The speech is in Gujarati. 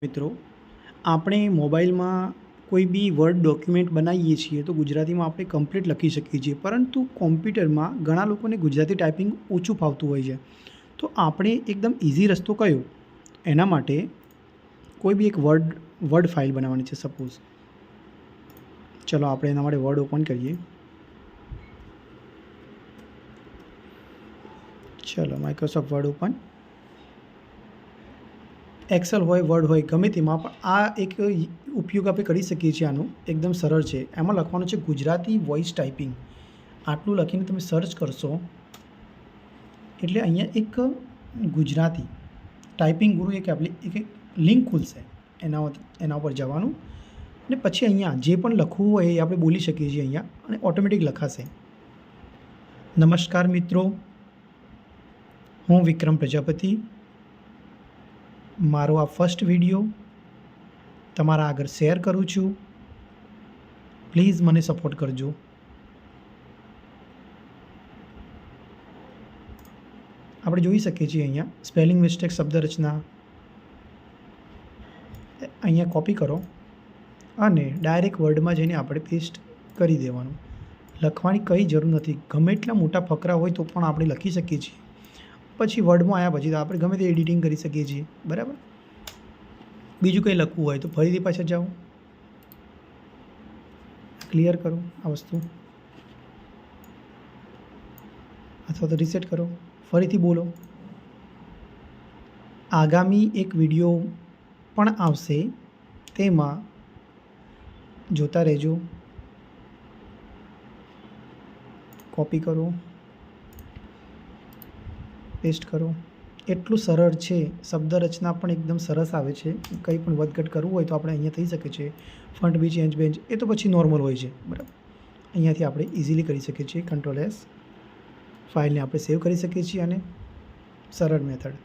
મિત્રો, આપણે મોબાઈલમાં કોઈ બી વર્ડ ડોક્યુમેન્ટ બનાવીએ છીએ તો ગુજરાતીમાં આપણે કમ્પ્લીટ લખી શકીએ છીએ, પરંતુ કોમ્પ્યુટરમાં ઘણા લોકોને ગુજરાતી ટાઈપિંગ ઓછું ફાવતું હોય છે. તો આપણે એકદમ ઇઝી રસ્તો કયો? એના માટે કોઈ બી એક વર્ડ ફાઇલ બનાવવાની છે. સપોઝ ચલો આપણે એના માટે વર્ડ ઓપન કરીએ. ચલો માઇક્રોસોફ્ટ વર્ડ ઓપન. એક્સેલ હોય, વર્ડ હોય, ગમે તેમાં પણ આ એક ઉપયોગ આપણે કરી શકીએ છીએ. આનું એકદમ સરળ છે. એમાં લખવાનું છે ગુજરાતી વોઇસ ટાઈપિંગ. આટલું લખીને તમે સર્ચ કરશો એટલે અહીંયા એક ગુજરાતી ટાઈપિંગ ગુરુ એક લિંક ખુલશે. એના ઉપર જવાનું અને પછી અહીંયા જે પણ લખવું હોય એ આપણે બોલી શકીએ છીએ અહીંયા, અને ઓટોમેટિક લખાશે. નમસ્કાર મિત્રો, હું વિક્રમ પ્રજાપતિ. મારો આ ફર્સ્ટ વિડીયો તમારા આગળ શેર કરું છું. પ્લીઝ મને સપોર્ટ કરજો. આપણે જોઈ શકીએ છીએ અહીંયા સ્પેલિંગ મિસ્ટેક, શબ્દ રચના અહીંયા કોપી કરો અને ડાયરેક્ટ વર્ડમાં જઈને આપણે પેસ્ટ કરી દેવાનું. લખવાની કંઈ જરૂર નથી. ગમે એટલા મોટા ફકરા હોય તો પણ આપણે લખી શકીએ છીએ. પછી વર્ડમાં આવ્યા પછી તો આપણે ગમે તે એડિટિંગ કરી શકીએ છીએ. બરાબર. બીજું કંઈ લખવું હોય તો ફરીથી પાછા જાઓ, ક્લિયર કરો આ વસ્તુ, અથવા તો રિસેટ કરો, ફરીથી બોલો. આગામી એક વિડીયો પણ આવશે, તેમાં જોતા રહેજો. કોપી કરો, પેસ્ટ કરો. એટલું સરળ છે. શબ્દ રચના પણ એકદમ સરસ આવે છે. કંઈ પણ વધઘટ કરવું હોય તો આપણે અહીંયા થઈ શકે છે. ફન્ટ બી ચેન્જ બેન્ચ એ તો પછી નોર્મલ હોય છે. બરાબર. અહીંયાથી આપણે ઇઝીલી કરી શકીએ છીએ. Control S. ફાઇલને આપણે સેવ કરી શકીએ છીએ અને સરળ મેથડ.